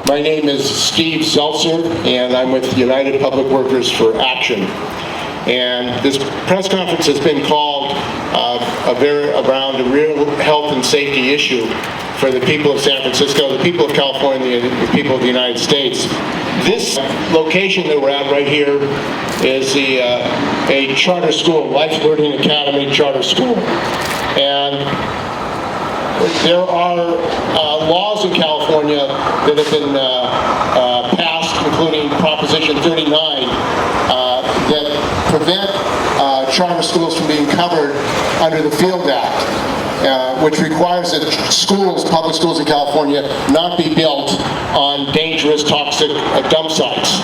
My name is Steve Zeltzer, and I'm with United Public Workers for Action. And this press conference has been called around a real health and safety issue for the people of San Francisco, the people of California, and the people of the United States. This location that we're at right here is a charter school, Life Learning Academy charter school. And there are laws in California that have been passed, including Proposition 39, that prevent charter schools from being covered under the Field Act, which requires that schools, public schools in California, not be built on dangerous, toxic dump sites.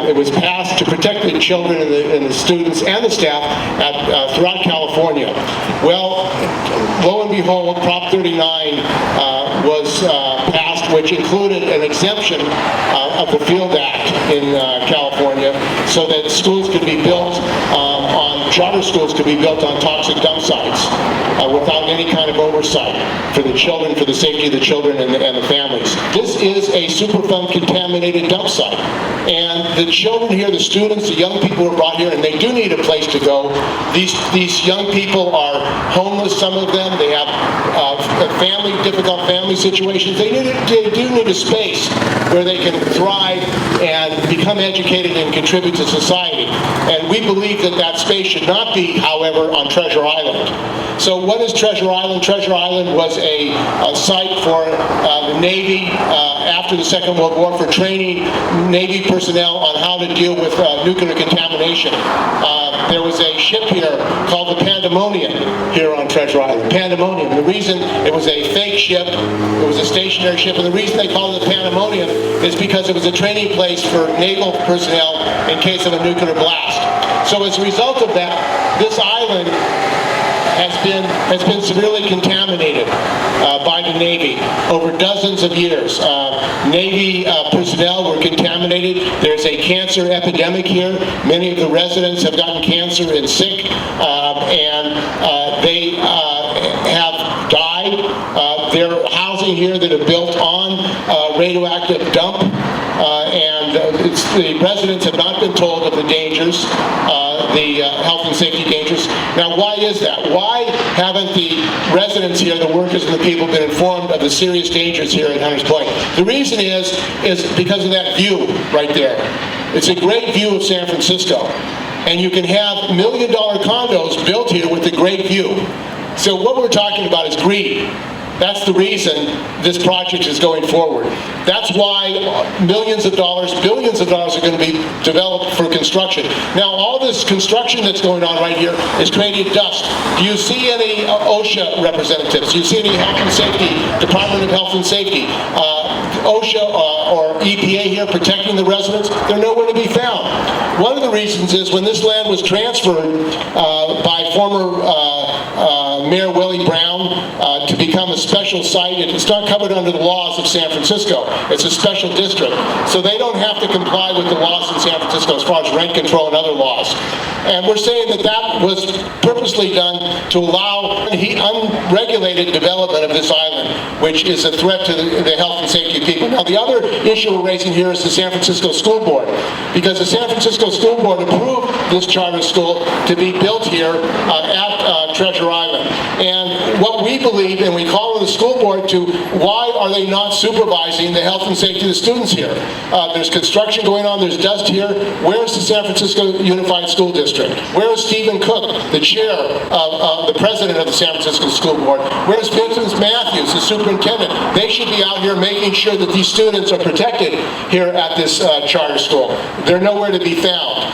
It was passed to protect the children and the students and the staff throughout California. Well, lo and behold, Prop 39 was passed, which included an exemption of the Field Act in California, so that schools could be built charter schools could be built on toxic dump sites without any kind of oversight for the children, for the safety of the children and the families. This is a Superfund contaminated dump site. And the children here, the students, the young people are brought here, and they do need a place to go. These young people are homeless, some of them. They have difficult family situations. They do need a space where they can thrive and become educated and contribute to society. And we believe that that space should not be, however, on Treasure Island. So what is Treasure Island? Treasure Island was a site for the Navy after the Second World War for training Navy personnel on how to deal with nuclear contamination. There was a ship here called the Pandemonium here on Treasure Island. Pandemonium. The reason it was a fake ship, it was a stationary ship, and the reason they called it the Pandemonium is because it was a training place for naval personnel in case of a nuclear blast. So as a result of that, this island has been severely contaminated by the Navy over dozens of years. Navy personnel were contaminated. There's a cancer epidemic here. Many of the residents have gotten cancer and sick, and they have died. There are housing here that are built on radioactive dump, and the residents have not been told of the dangers, the health and safety dangers. Now, why is that? Why haven't the residents here, the workers and the people, been informed of the serious dangers here at Hunters Point? The reason is because of that view right there. It's a great view of San Francisco, and you can have $1 million condos built here with a great view. So what we're talking about is greed. That's the reason this project is going forward. That's why millions of dollars, billions of dollars are going to be developed for construction. Now, all this construction that's going on right here is creating dust. Do you see any OSHA representatives? Do you see any Health and Safety, Department of Health and Safety, OSHA or EPA here protecting the residents? They're nowhere to be found. One of the reasons is when this land was transferred by former Mayor Willie Brown to become a special site, it's not covered under the laws of San Francisco. It's a special district. So they don't have to comply with the laws in San Francisco as far as rent control and other laws. And we're saying that that was purposely done to allow unregulated development of this island, which is a threat to the health and safety of people. Now, the other issue we're raising here is the San Francisco School Board, because the San Francisco School Board approved this charter school to be built here at Treasure Island. And what we believe, and we call on the school board to, why are they not supervising the health and safety of the students here? There's construction going on, there's dust here. Where's the San Francisco Unified School District? Where is Stephen Cook, the chair of the president of the San Francisco School Board? Where's Vincent Matthews, the superintendent? They should be out here making sure that these students are protected here at this charter school. They're nowhere to be found.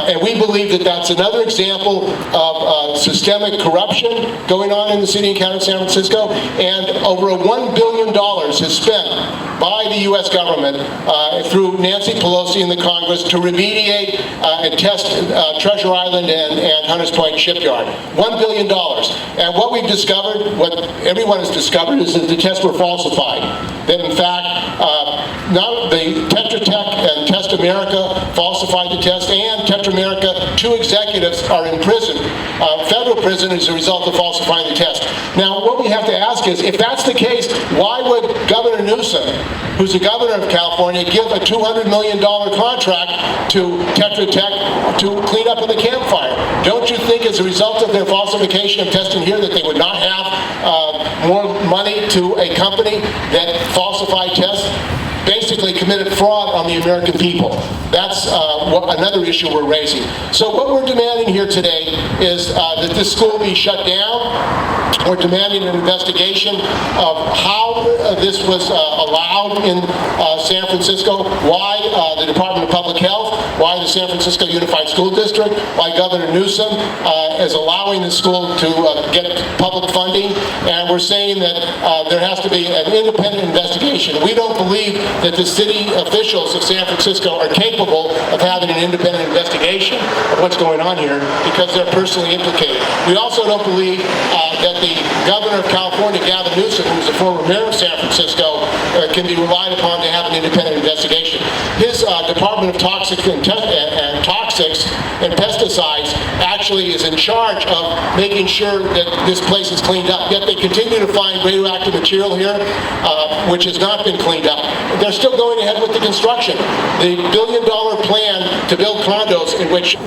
And we believe that that's another example of systemic corruption going on in the city and county of San Francisco, and over $1 billion is spent by the U.S. government through Nancy Pelosi and the Congress to remediate and test Treasure Island and Hunters Point Shipyard. $1 billion. And what we've discovered, what everyone has discovered, is that the tests were falsified. That in fact, not the Tetra Tech and Test America falsified the test, and Tetra America, 2 executives are in prison, federal prison, as a result of falsifying the test. Now, what we have to ask is, if that's the case, why would Governor Newsom, who's the governor of California, give a $200 million contract to Tetra Tech to clean up in the campfire? Don't you think as a result of their falsification of testing here that they would not have more money to a company that falsified tests? Basically committed fraud on the American people. That's another issue we're raising. So what we're demanding here today is that this school be shut down. We're demanding an investigation of how this was allowed in San Francisco, why the Department of Public Health, why the San Francisco Unified School District, why Governor Newsom is allowing the school to get public funding. And we're saying that there has to be an independent investigation. We don't believe that the city officials of San Francisco are capable of having an independent investigation of what's going on here because they're personally implicated. We also don't believe that the governor of California, Gavin Newsom, who's the former mayor of San Francisco, can be relied upon to have an independent investigation. His Department of Toxics and Pesticides actually is in charge of making sure that this place is cleaned up. Yet they continue to find radioactive material here, which has not been cleaned up. They're still going ahead with the construction. The billion-dollar plan to build condos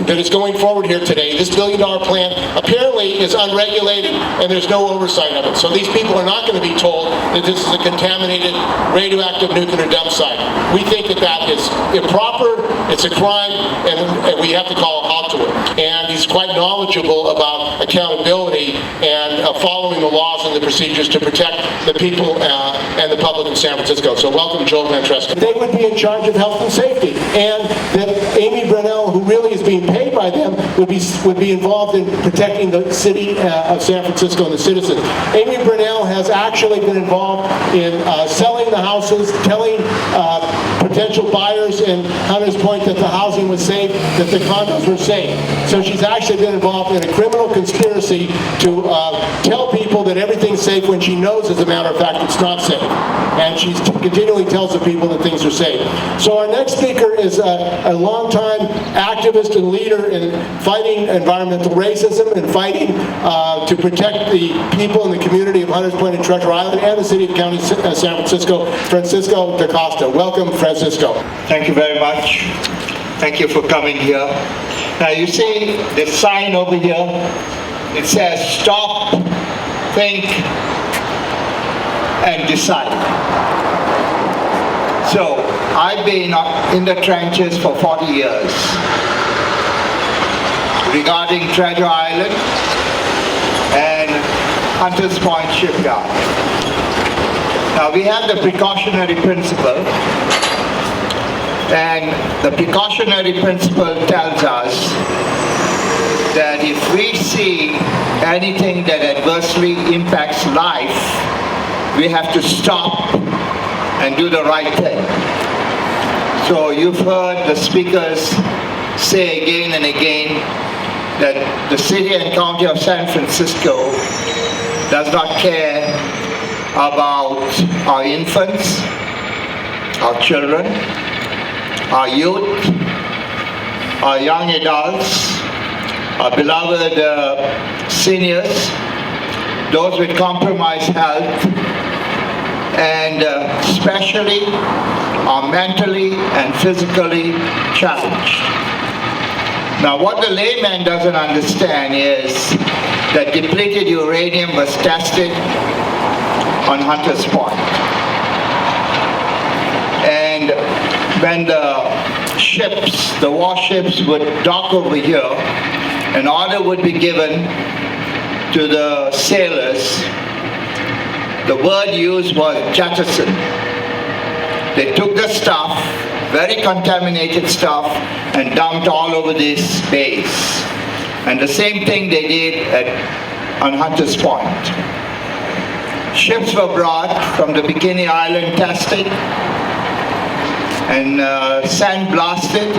that is going forward here today, this billion-dollar plan apparently is unregulated and there's no oversight of it. So these people are not going to be told that this is a contaminated radioactive nuclear dump site. We think that that is improper, it's a crime, and we have to call a halt to it. And he's quite knowledgeable about accountability and following the laws and the procedures to protect the people and the public in San Francisco. So welcome, Joel Ventresca. They would be in charge of health and safety, and that Amy Brunell, who really is being paid by them, would be involved in protecting the city of San Francisco and the citizens. Amy Brunell has actually been involved in selling the houses, telling potential buyers in Hunters Point that the housing was safe, that the condos were safe. So she's actually been involved in a criminal conspiracy to tell people that everything's safe when she knows, as a matter of fact, it's not safe. And she continually tells the people that things are safe. So our next speaker is a longtime activist and leader in fighting environmental racism and fighting to protect the people in the community of Hunters Point and Treasure Island and the city of County San Francisco, Francisco da Costa. Welcome, Francisco. Thank you very much. Thank you for coming here. Now you see the sign over here, it says stop, think, and decide. So I've been in the trenches for 40 years regarding Treasure Island and Hunters Point Shipyard. Now we have the precautionary principle, and the precautionary principle tells us that if we see anything that adversely impacts life, we have to stop and do the right thing. So you've heard the speakers say again and again that the city and county of San Francisco does not care about our infants, our children, our youth, our young adults, our beloved seniors, those with compromised health, and especially are mentally and physically challenged. Now what the layman doesn't understand is that depleted uranium was tested on Hunters Point. And when the ships, the warships would dock over here, an order would be given to the sailors. The word used was jettison. They took the stuff, very contaminated stuff, and dumped all over this base. And the same thing they did on Hunters Point. Ships were brought from the Bikini Island tested and sandblasted.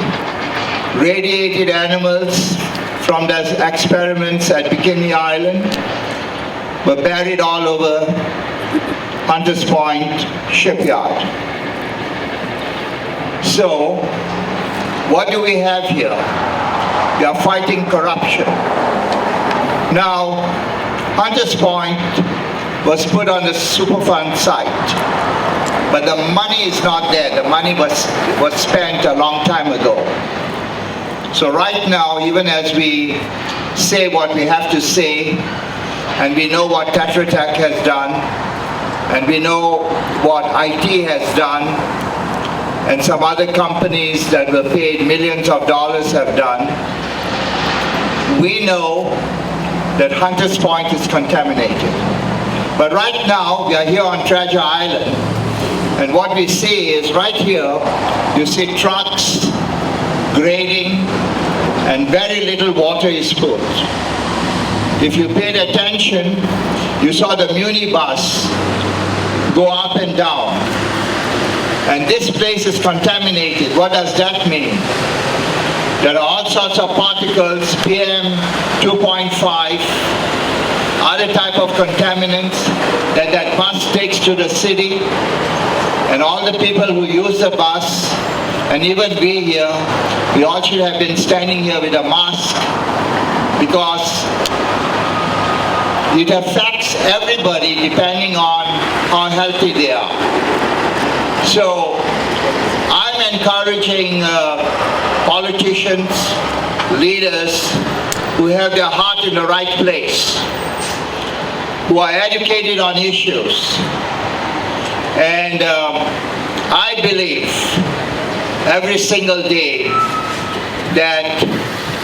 Radiated animals from those experiments at Bikini Island were buried all over Hunters Point Shipyard. So, what do we have here? We are fighting corruption. Now, Hunters Point was put on the Superfund site. but the money is not there. The money was spent a long time ago. So right now, even as we say what we have to say, and we know what Tetra Tech has done, and we know what IT has done, and some other companies that were paid millions of dollars have done, we know that Hunters Point is contaminated. But right now, we are here on Treasure Island, and what we see is right here, you see trucks grading, and very little water is put. If you paid attention, you saw the Muni bus go up and down. And this place is contaminated. What does that mean? There are all sorts of particles, PM 2.5, other type of contaminants that bus takes to the city. And all the people who use the bus, and even we here, we all should have been standing here with a mask, because it affects everybody depending on how healthy they are. So I'm encouraging politicians, leaders who have their heart in the right place, who are educated on issues. And I believe every single day that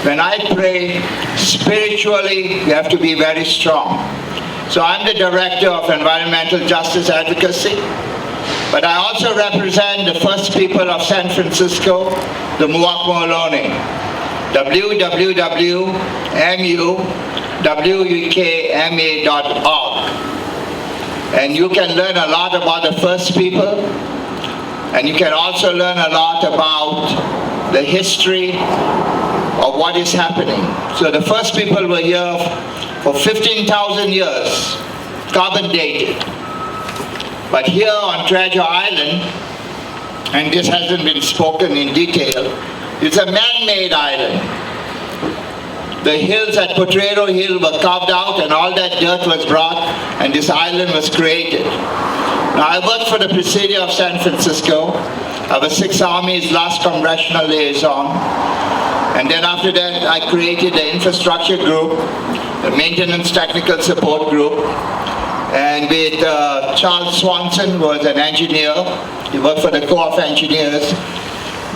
when I pray spiritually, we have to be very strong. So I'm the director of Environmental Justice Advocacy, but I also represent the first people of San Francisco, the Muwakmoolone, www.muwakma.org. And you can learn a lot about the first people, and you can also learn a lot about the history of what is happening. So the first people were here for 15,000 years, carbon dated. But here on Treasure Island, and this hasn't been spoken in detail, it's a man-made island. The hills at Potrero Hill were carved out and all that dirt was brought and this island was created. Now I worked for the Presidio of San Francisco. I was 6th Army's last congressional liaison. And then after that I created the infrastructure group, the maintenance technical support group. And with Charles Swanson, who was an engineer, he worked for the Corps of Engineers,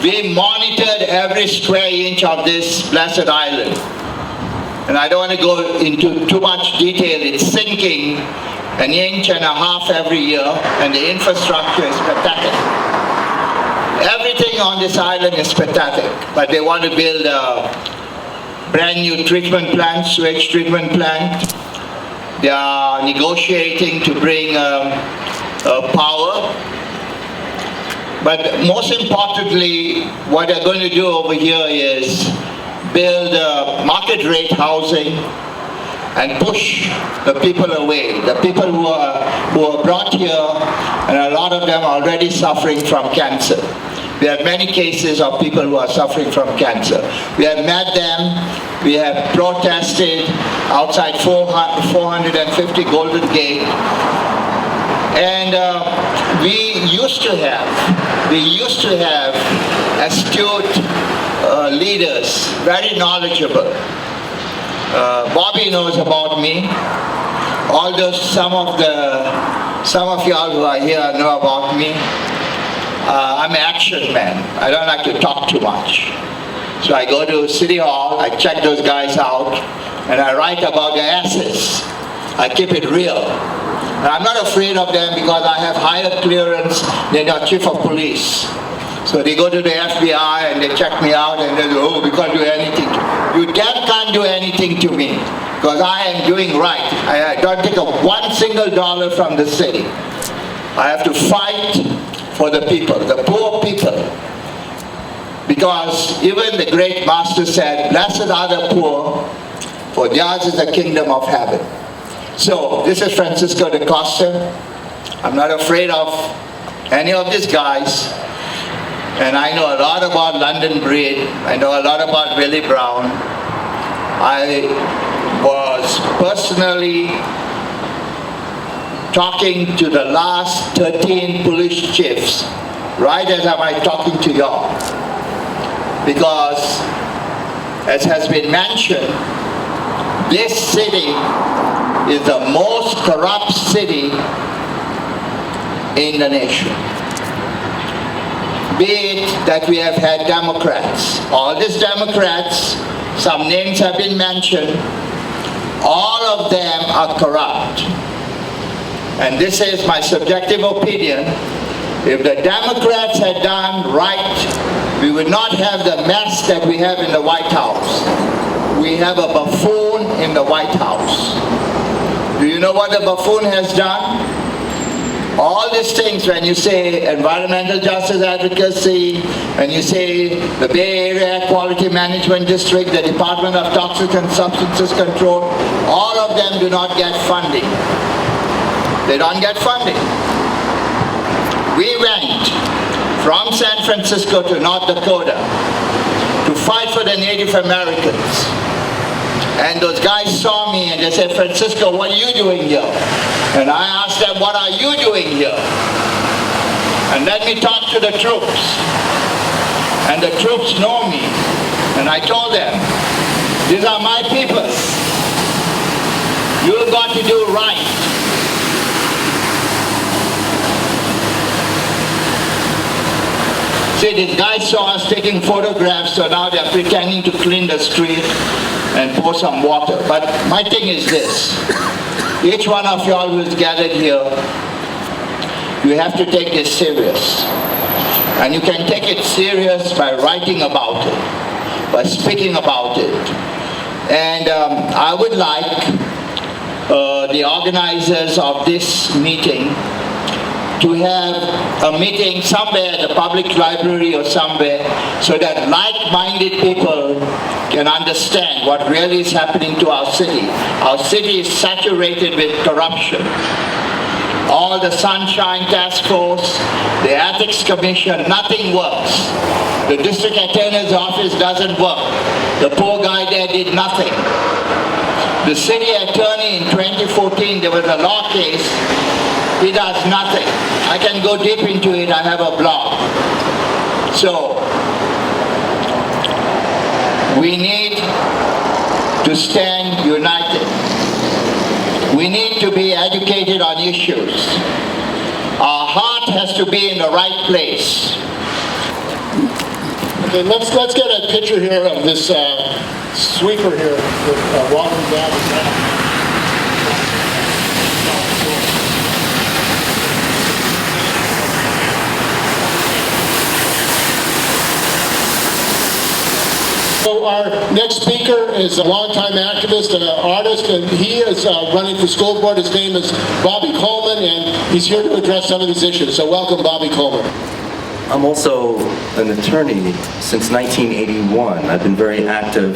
we monitored every square inch of this blessed island. And I don't want to go into too much detail. It's sinking 1.5 inches every year, and the infrastructure is pathetic. Everything on this island is pathetic, but they want to build a brand new treatment plant, sewage treatment plant. They are negotiating to bring power. But most importantly, what they're going to do over here is build market rate housing and push the people away. The people who are brought here, and a lot of them are already suffering from cancer. We have many cases of people who are suffering from cancer. We have met them, we have protested outside 450 Golden Gate, and we used to have astute leaders, very knowledgeable. Bobby knows about me, although some of y'all who are here know about me. I'm an action man. I don't like to talk too much. So I go to City Hall, I check those guys out, and I write about their assets. I keep it real. And I'm not afraid of them because I have higher clearance than the chief of police. So they go to the FBI and they check me out and they say, oh, we can't do anything. You can't do anything to me because I am doing right. I don't take one single dollar from the city. I have to fight for the people, the poor people. Because even the great master said, blessed are the poor, for theirs is the kingdom of heaven. So this is Francisco de Costa. I'm not afraid of any of these guys. And I know a lot about London Breed. I know a lot about Willie Brown. I was personally talking to the last 13 police shifts right as I'm talking to y'all. Because, as has been mentioned, this city is the most corrupt city in the nation. Be it that we have had Democrats, all these Democrats, some names have been mentioned, all of them are corrupt. And this is my subjective opinion. If the Democrats had done right, we would not have the mess that we have in the White House. We have a buffoon in the White House. Do you know what the buffoon has done? All these things, when you say environmental justice advocacy, when you say the Bay Area Quality Management District, the Department of Toxics and Substances Control, all of them do not get funding. They don't get funding. We went from San Francisco to North Dakota to fight for the Native Americans. And those guys saw me and they said, Francisco, what are you doing here? And I asked them, what are you doing here? And let me talk to the troops. And the troops know me. And I told them, these are my people. You've got to do right. See, these guys saw us taking photographs, so now they're pretending to clean the street and pour some water. But my thing is this. Each one of y'all who's gathered here, you have to take this serious. And you can take it serious by writing about it, by speaking about it. And I would like the organizers of this meeting to have a meeting somewhere at the public library or somewhere so that like-minded people can understand what really is happening to our city. Our city is saturated with corruption. All the Sunshine Task Force, the Ethics Commission, nothing works. The district attorney's office doesn't work. The poor guy there did nothing. The city attorney in 2014, there was a law case. He does nothing. I can go deep into it. I have a blog. So, we need to stand united. We need to be educated on issues. Our heart has to be in the right place. Okay, let's get a picture here of this sweeper here walking down the ground. So our next speaker is a longtime activist and an artist, and he is running for school board. His name is Bobby Coleman, and he's here to address some of these issues. So welcome, Bobby Coleman. I'm also an attorney since 1981. I've been very active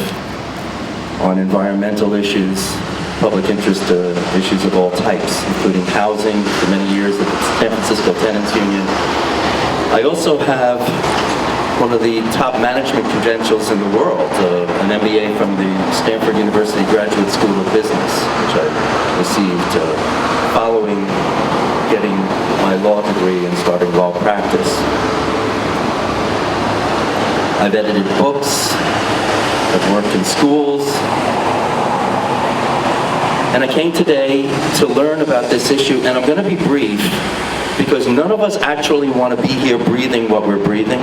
on environmental issues, public interest issues of all types, including housing for many years at the San Francisco Tenants Union. I also have one of the top management credentials in the world, an MBA from the Stanford University Graduate School of Business, which I received following getting my law degree and starting law practice. I've edited books, I've worked in schools, and I came today to learn about this issue, and I'm going to be brief because none of us actually want to be here breathing what we're breathing.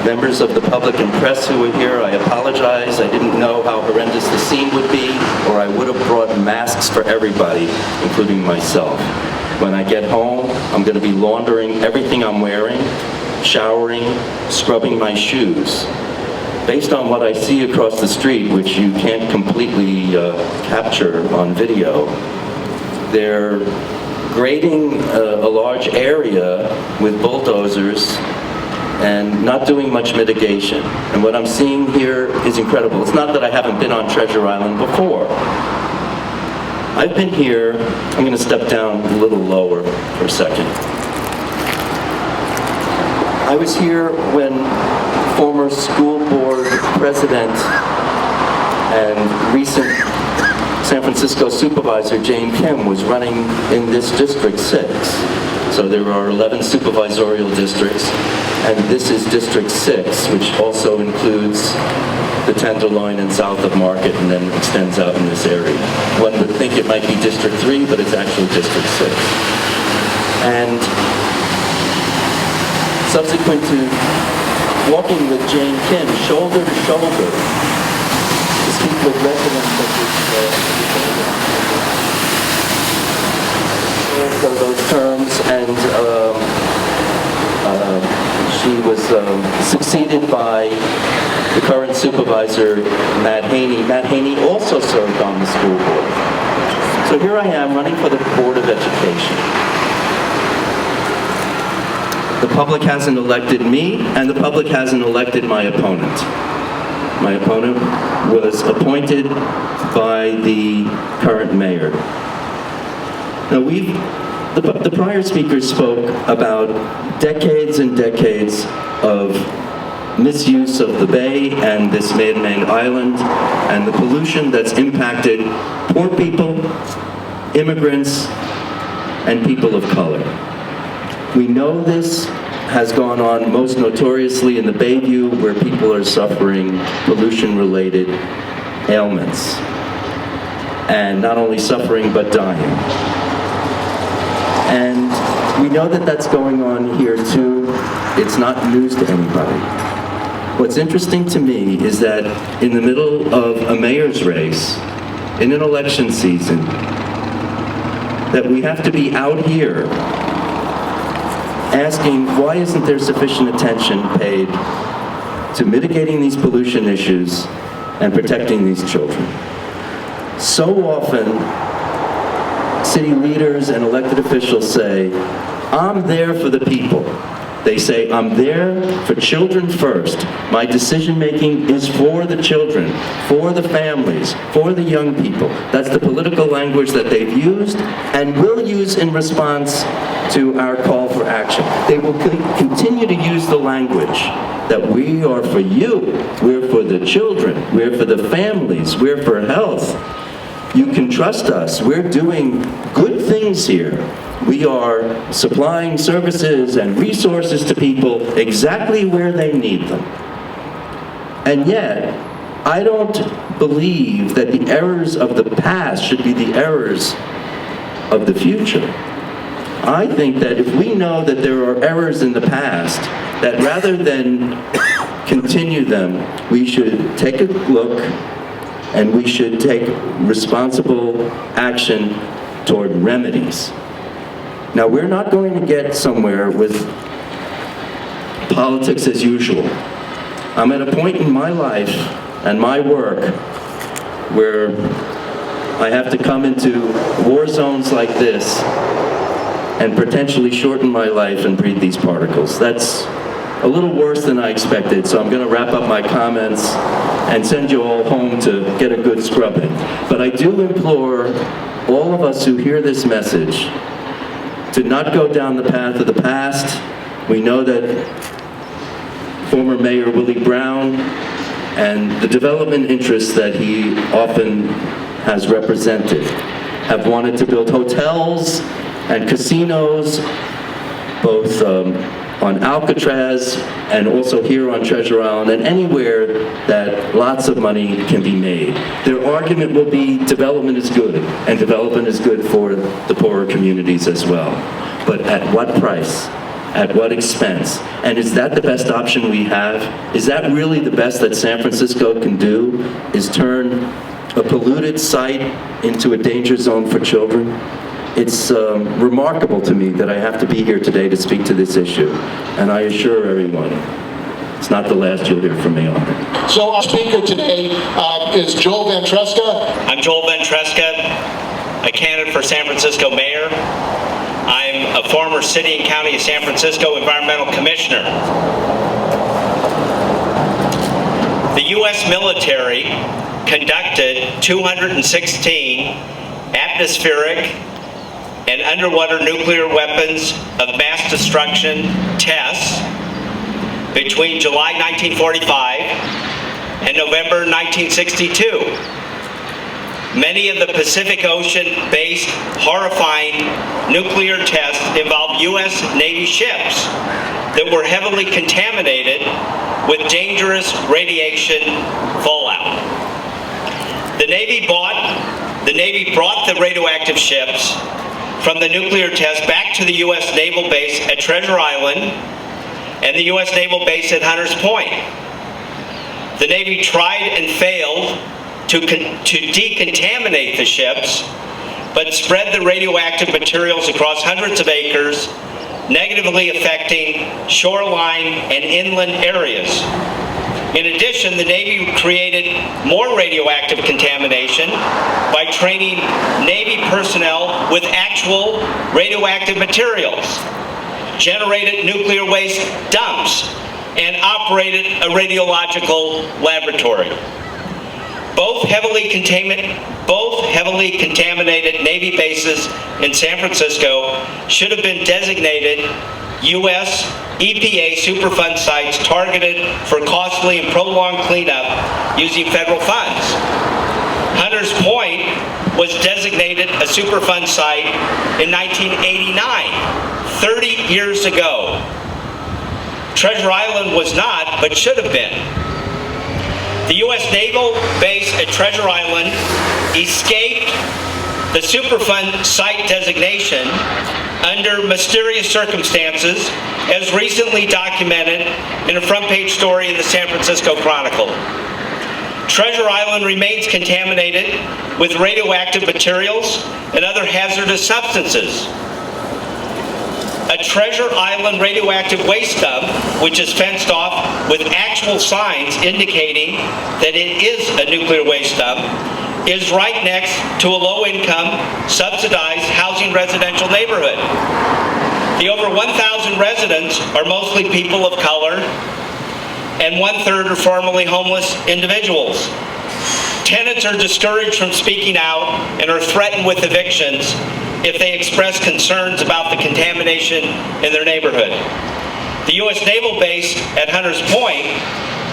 Members of the public and press who are here, I apologize. I didn't know how horrendous the scene would be, or I would have brought masks for everybody, including myself. When I get home, I'm going to be laundering everything I'm wearing, showering, scrubbing my shoes. Based on what I see across the street, which you can't completely capture on video, they're grading a large area with bulldozers and not doing much mitigation. And what I'm seeing here is incredible. It's not that I haven't been on Treasure Island before. I've been here, I'm going to step down a little lower for a second. I was here when former school board president and recent San Francisco supervisor Jane Kim was running in this District 6. So there are 11 supervisorial districts, and this is District 6, which also includes the Tenderloin and south of Market, and then extends out in this area. One would think it might be District 3, but it's actually District 6. And subsequent to walking with Jane Kim, shoulder to shoulder, to speak with residents of those terms, and she was succeeded by the current supervisor, Matt Haney. Matt Haney also served on the school board. So here I am running for the Board of Education. The public hasn't elected me, and the public hasn't elected my opponent. My opponent was appointed by the current mayor. Now the prior speakers spoke about decades and decades of misuse of the bay and this man-made island and the pollution that's impacted poor people, immigrants, and people of color. We know this has gone on most notoriously in the Bayview, where people are suffering pollution-related ailments. And not only suffering, but dying. And we know that that's going on here too. It's not news to anybody. What's interesting to me is that in the middle of a mayor's race, in an election season, that we have to be out here asking, why isn't there sufficient attention paid to mitigating these pollution issues and protecting these children? So often, city leaders and elected officials say, I'm there for the people. They say, I'm there for children first. My decision-making is for the children, for the families, for the young people. That's the political language that they've used and will use in response to our call for action. They will continue to use the language that we are for you, we're for the children, we're for the families, we're for health. You can trust us. We're doing good things here. We are supplying services and resources to people exactly where they need them. And yet, I don't believe that the errors of the past should be the errors of the future. I think that if we know that there are errors in the past, that rather than continue them, we should take a look and we should take responsible action toward remedies. Now, we're not going to get somewhere with politics as usual. I'm at a point in my life and my work where I have to come into war zones like this and potentially shorten my life and breathe these particles. That's a little worse than I expected, so I'm going to wrap up my comments and send you all home to get a good scrubbing. But I do implore all of us who hear this message to not go down the path of the past. We know that former Mayor Willie Brown and the development interests that he often has represented have wanted to build hotels and casinos, both on Alcatraz and also here on Treasure Island, and anywhere that lots of money can be made. Their argument will be development is good, and development is good for the poorer communities as well. But at what price? At what expense? And is that the best option we have? Is that really the best that San Francisco can do, is turn a polluted site into a danger zone for children? It's remarkable to me that I have to be here today to speak to this issue. And I assure everyone, it's not the last you'll hear from me on it. So our speaker today is Joel Ventresca. I'm Joel Ventresca, a candidate for San Francisco mayor. I'm a former City and County of San Francisco Environmental Commissioner. The U.S. military conducted 216 atmospheric and underwater nuclear weapons of mass destruction tests between July 1945 and November 1962. Many of the Pacific Ocean-based horrifying nuclear tests involved U.S. Navy ships that were heavily contaminated with dangerous radiation fallout. The Navy brought the radioactive ships from the nuclear test back to the U.S. Naval Base at Treasure Island and the U.S. Naval Base at Hunters Point. The Navy tried and failed to decontaminate the ships, but spread the radioactive materials across hundreds of acres, negatively affecting shoreline and inland areas. In addition, the Navy created more radioactive contamination by training Navy personnel with actual radioactive materials, generated nuclear waste dumps, and operated a radiological laboratory. Both heavily contaminated Navy bases in San Francisco should have been designated U.S. EPA Superfund sites targeted for costly and prolonged cleanup using federal funds. Hunters Point was designated a Superfund site in 1989, 30 years ago. Treasure Island was not, but should have been. The U.S. Naval Base at Treasure Island escaped the Superfund site designation under mysterious circumstances, as recently documented in a front-page story in the San Francisco Chronicle. Treasure Island remains contaminated with radioactive materials and other hazardous substances. A Treasure Island radioactive waste dump, which is fenced off with actual signs indicating that it is a nuclear waste dump, is right next to a low-income, subsidized housing residential neighborhood. The over 1,000 residents are mostly people of color, and 1/3 are formerly homeless individuals. Tenants are discouraged from speaking out and are threatened with evictions if they express concerns about the contamination in their neighborhood. The U.S. Naval Base at Hunters Point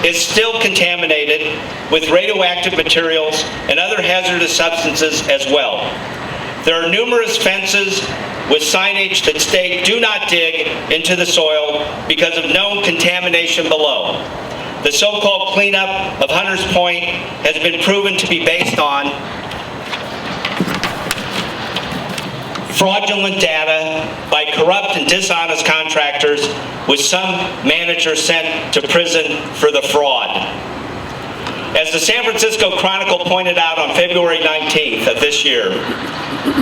is still contaminated with radioactive materials and other hazardous substances as well. There are numerous fences with signage that state "do not dig into the soil" because of known contamination below. The so-called cleanup of Hunters Point has been proven to be based on fraudulent data by corrupt and dishonest contractors, with some managers sent to prison for the fraud. As the San Francisco Chronicle pointed out on February 19th of this year,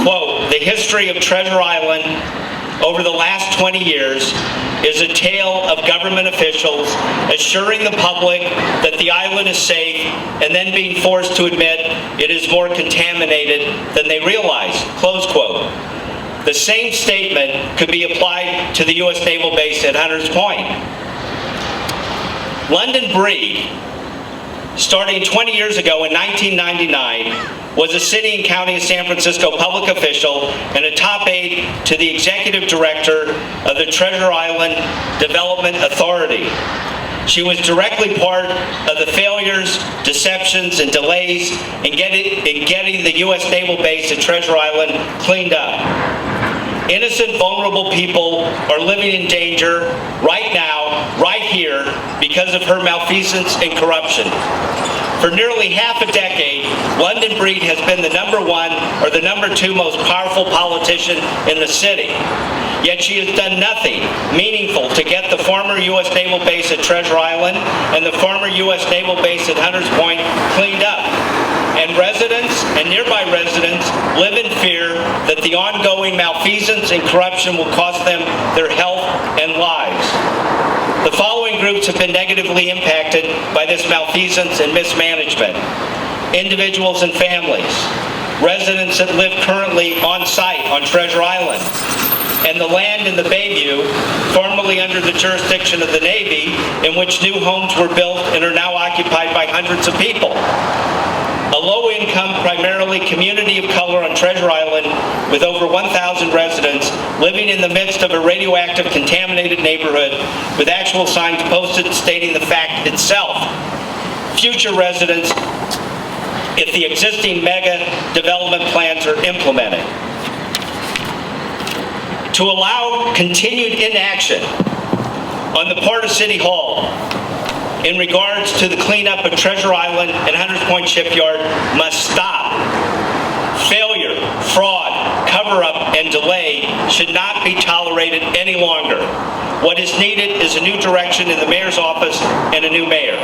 quote, "The history of Treasure Island over the last 20 years is a tale of government officials assuring the public that the island is safe and then being forced to admit it is more contaminated than they realize," close quote. The same statement could be applied to the U.S. Naval Base at Hunters Point. London Breed, starting 20 years ago in 1999, was a city and county of San Francisco public official and a top aide to the executive director of the Treasure Island Development Authority. She was directly part of the failures, deceptions, and delays in getting the U.S. Naval Base at Treasure Island cleaned up. Innocent, vulnerable people are living in danger right now, right here, because of her malfeasance and corruption. For nearly half a decade, London Breed has been the #1 or the #2 most powerful politician in the city. Yet she has done nothing meaningful to get the former U.S. Naval Base at Treasure Island and the former U.S. Naval Base at Hunters Point cleaned up. And residents and nearby residents live in fear that the ongoing malfeasance and corruption will cost them their health and lives. The following groups have been negatively impacted by this malfeasance and mismanagement: individuals and families, residents that live currently on site on Treasure Island, and the land in the Bayview, formerly under the jurisdiction of the Navy, in which new homes were built and are now occupied by hundreds of people. A low-income, primarily community of color on Treasure Island with over 1,000 residents living in the midst of a radioactive contaminated neighborhood with actual signs posted stating the fact itself. Future residents if the existing mega development plans are implemented. To allow continued inaction on the part of City Hall in regards to the cleanup of Treasure Island and Hunters Point Shipyard must stop. Failure, fraud, cover-up, and delay should not be tolerated any longer. What is needed is a new direction in the mayor's office and a new mayor.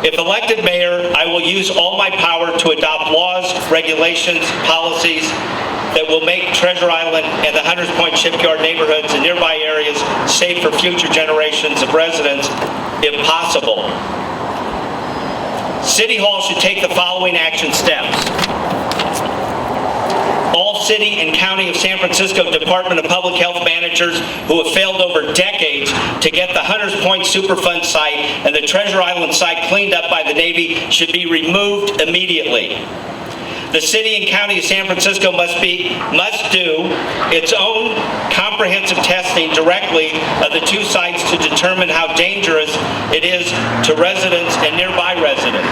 If elected mayor, I will use all my power to adopt laws, regulations, policies that will make Treasure Island and the Hunters Point Shipyard neighborhoods and nearby areas safe for future generations of residents, if possible. City Hall should take the following action steps. All city and county of San Francisco Department of Public Health managers who have failed over decades to get the Hunters Point Superfund site and the Treasure Island site cleaned up by the Navy should be removed immediately. The city and county of San Francisco must do its own comprehensive testing directly of the two sites to determine how dangerous it is to residents and nearby residents.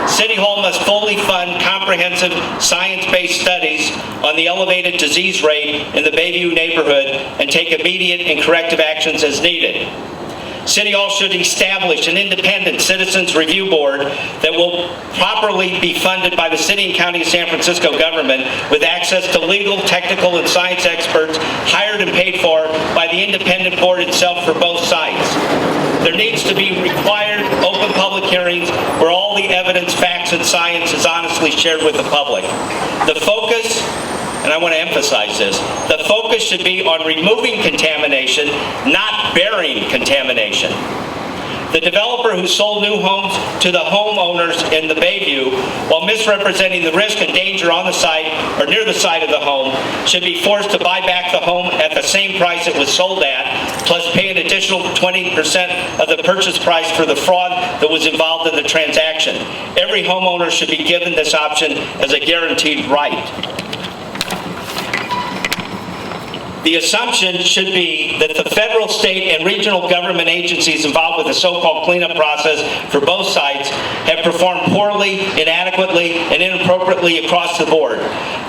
City Hall must fully fund comprehensive science-based studies on the elevated disease rate in the Bayview neighborhood and take immediate and corrective actions as needed. City Hall should establish an independent citizens review board that will properly be funded by the city and county of San Francisco government with access to legal, technical, and science experts hired and paid for by the independent board itself for both sites. There needs to be required open public hearings where all the evidence, facts, and science is honestly shared with the public. The focus, and I want to emphasize this, the focus should be on removing contamination, not burying contamination. The developer who sold new homes to the homeowners in the Bayview while misrepresenting the risk and danger on the site or near the site of the home should be forced to buy back the home at the same price it was sold at, plus pay an additional 20% of the purchase price for the fraud that was involved in the transaction. Every homeowner should be given this option as a guaranteed right. The assumption should be that the federal, state, and regional government agencies involved with the so-called cleanup process for both sites have performed poorly, inadequately, and inappropriately across the board.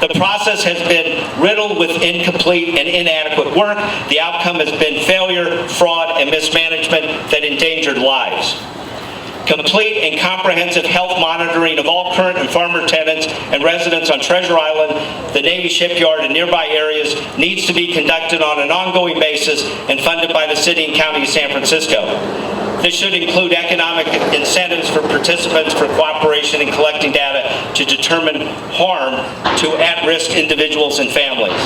The process has been riddled with incomplete and inadequate work. The outcome has been failure, fraud, and mismanagement that endangered lives. Complete and comprehensive health monitoring of all current and former tenants and residents on Treasure Island, the Navy Shipyard, and nearby areas needs to be conducted on an ongoing basis and funded by the City and County of San Francisco. This should include economic incentives for participants for cooperation in collecting data to determine harm to at-risk individuals and families.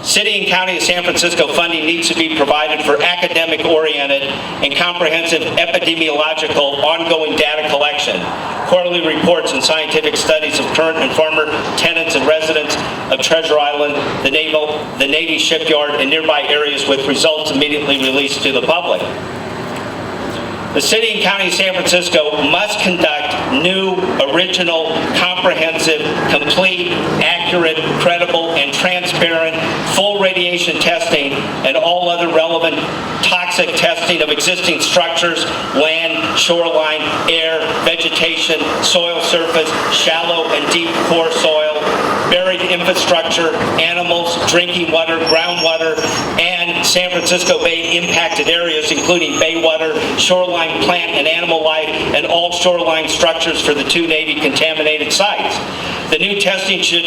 City and County of San Francisco funding needs to be provided for academic-oriented and comprehensive epidemiological ongoing data collection, quarterly reports and scientific studies of current and former tenants and residents of Treasure Island, the Navy Shipyard, and nearby areas with results immediately released to the public. The City and County of San Francisco must conduct new, original, comprehensive, complete, accurate, credible, and transparent full radiation testing and all other relevant toxic testing of existing structures, land, shoreline, air, vegetation, soil surface, shallow and deep core soil, buried infrastructure, animals, drinking water, groundwater, and San Francisco Bay impacted areas, including bay water, shoreline plant and animal life, and all shoreline structures for the two Navy contaminated sites. The new testing should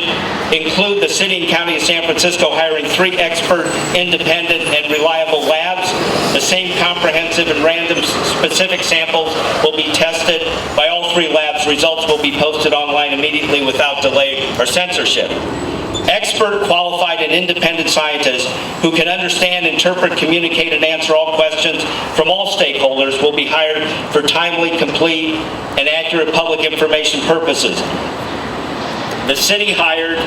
include the City and County of San Francisco hiring 3 expert, independent, and reliable labs. The same comprehensive and random specific samples will be tested by all 3 labs. Results will be posted online immediately without delay or censorship. Expert, qualified, and independent scientists who can understand, interpret, communicate, and answer all questions from all stakeholders will be hired for timely, complete, and accurate public information purposes. The city hired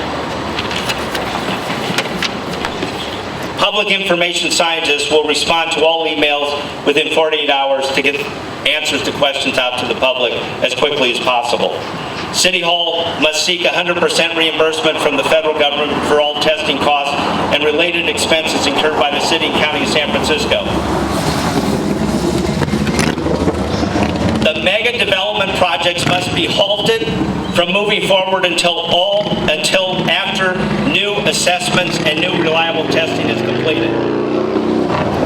public information scientists will respond to all emails within 48 hours to get answers to questions out to the public as quickly as possible. City Hall must seek 100% reimbursement from the federal government for all testing costs and related expenses incurred by the City and County of San Francisco. The mega development projects must be halted from moving forward until after new assessments and new reliable testing is completed.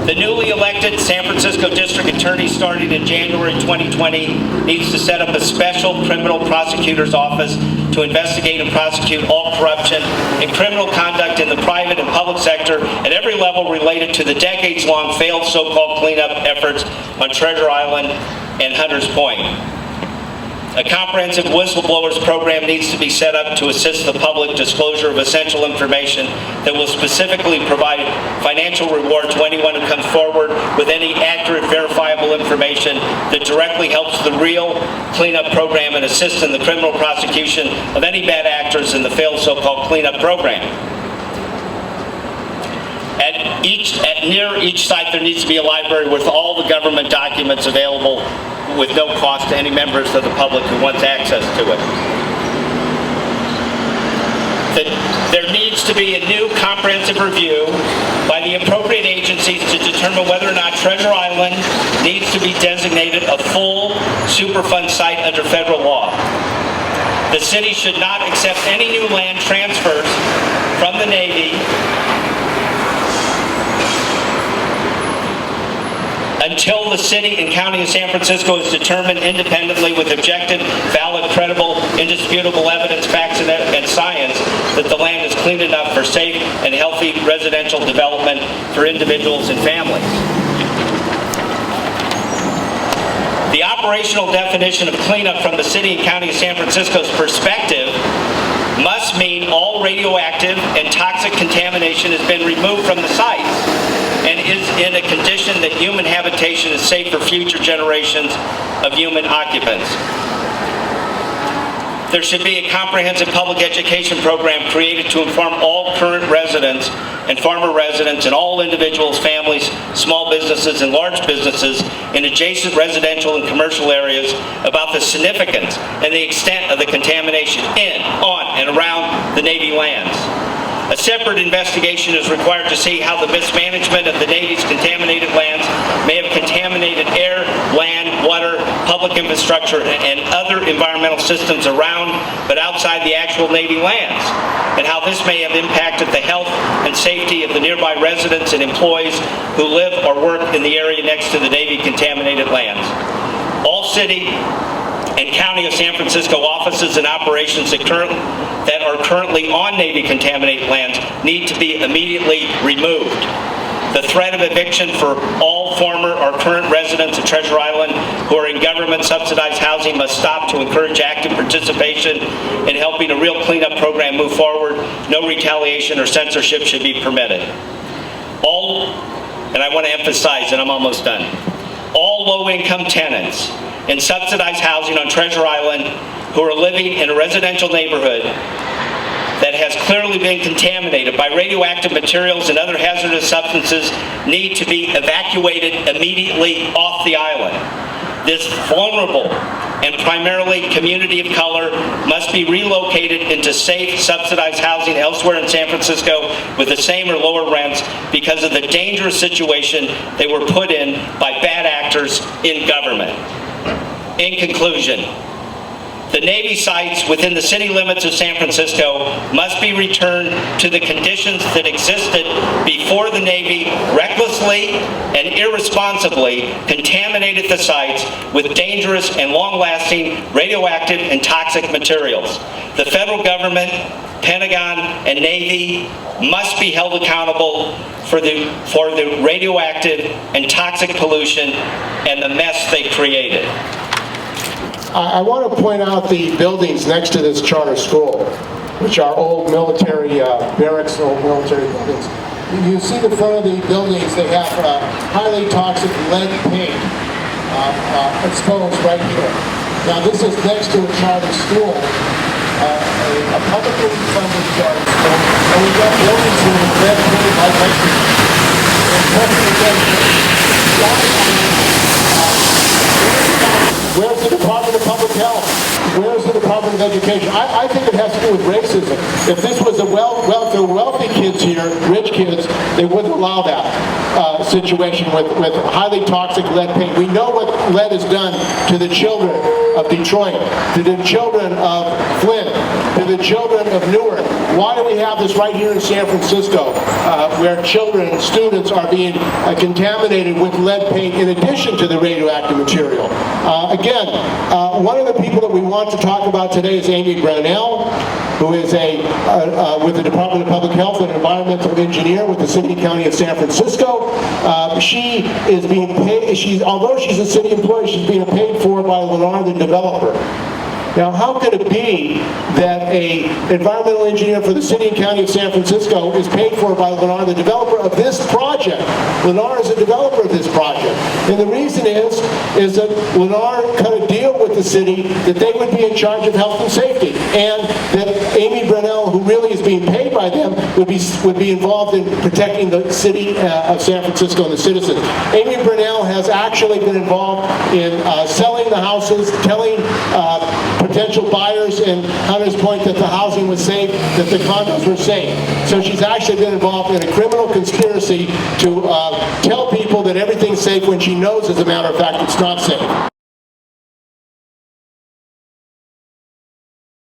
The newly elected San Francisco District Attorney, starting in January 2020, needs to set up a special criminal prosecutor's office to investigate and prosecute all corruption and criminal conduct in the private and public sector at every level related to the decades-long failed so-called cleanup efforts on Treasure Island and Hunters Point. A comprehensive whistleblowers program needs to be set up to assist the public disclosure of essential information that will specifically provide financial reward to anyone who comes forward with any accurate, verifiable information that directly helps the real cleanup program and assists in the criminal prosecution of any bad actors in the failed so-called cleanup program. Near each site, there needs to be a library with all the government documents available with no cost to any members of the public who wants access to it. There needs to be a new comprehensive review by the appropriate agencies to determine whether or not Treasure Island needs to be designated a full Superfund site under federal law. The city should not accept any new land transfers from the Navy until the city and county of San Francisco is determined independently with objective, valid, credible, indisputable evidence, facts, and science that the land is clean enough for safe and healthy residential development for individuals and families. The operational definition of cleanup from the city and county of San Francisco's perspective must mean all radioactive and toxic contamination has been removed from the site and is in a condition that human habitation is safe for future generations of human occupants. There should be a comprehensive public education program created to inform all current residents and former residents and all individuals, families, small businesses, and large businesses in adjacent residential and commercial areas about the significance and the extent of the contamination in, on, and around the Navy lands. A separate investigation is required to see how the mismanagement of the Navy's contaminated lands may have contaminated air, land, water, public infrastructure, and other environmental systems around but outside the actual Navy lands, and how this may have impacted the health and safety of the nearby residents and employees who live or work in the area next to the Navy contaminated lands. All city and county of San Francisco offices and operations that are currently on Navy contaminated lands need to be immediately removed. The threat of eviction for all former or current residents of Treasure Island who are in government-subsidized housing must stop to encourage active participation in helping a real cleanup program move forward. No retaliation or censorship should be permitted. And I want to emphasize, and I'm almost done, all low-income tenants in subsidized housing on Treasure Island who are living in a residential neighborhood that has clearly been contaminated by radioactive materials and other hazardous substances need to be evacuated immediately off the island. This vulnerable and primarily community of color must be relocated into safe, subsidized housing elsewhere in San Francisco with the same or lower rents because of the dangerous situation they were put in by bad actors in government. In conclusion, the Navy sites within the city limits of San Francisco must be returned to the conditions that existed before the Navy recklessly and irresponsibly contaminated the sites with dangerous and long-lasting radioactive and toxic materials. The federal government, Pentagon, and Navy must be held accountable for the radioactive and toxic pollution and the mess they created. I want to point out the buildings next to this charter school, which are old military barracks, old military buildings. You see the front of the buildings, they have highly toxic lead paint exposed right here. Now this is next to a charter school, a publicly funded charter school, and we've got buildings here with lead paint right next to it. Where's the Department of Public Health? Where's the Department of with education. I think it has to do with racism. If this was if there were wealthy kids here, rich kids, they wouldn't allow that situation with highly toxic lead paint. We know what lead has done to the children of Detroit, to the children of Flint, to the children of Newark. Why do we have this right here in San Francisco, where children, students are being contaminated with lead paint in addition to the radioactive material? Again, one of the people that we want to talk about today is Amy Brownell, who is with the Department of Public Health and Environmental Engineer with the City and County of San Francisco. She is being paid, although she's a city employee, she's being paid for by Lennar, the developer. Now, how could it be that an environmental engineer for the City and County of San Francisco is paid for by Lennar, the developer of this project? Lennar is a developer of this project. And the reason is that Lennar cut a deal with the city that they would be in charge of health and safety, and that Amy Brunell, who really is being paid by them, would be involved in protecting the city of San Francisco and the citizens. Amy Brunell has actually been involved in selling the houses, telling potential buyers in Hunters Point that the housing was safe, that the condos were safe. So she's actually been involved in a criminal conspiracy to tell people that everything's safe when she knows, as a matter of fact, it's not safe.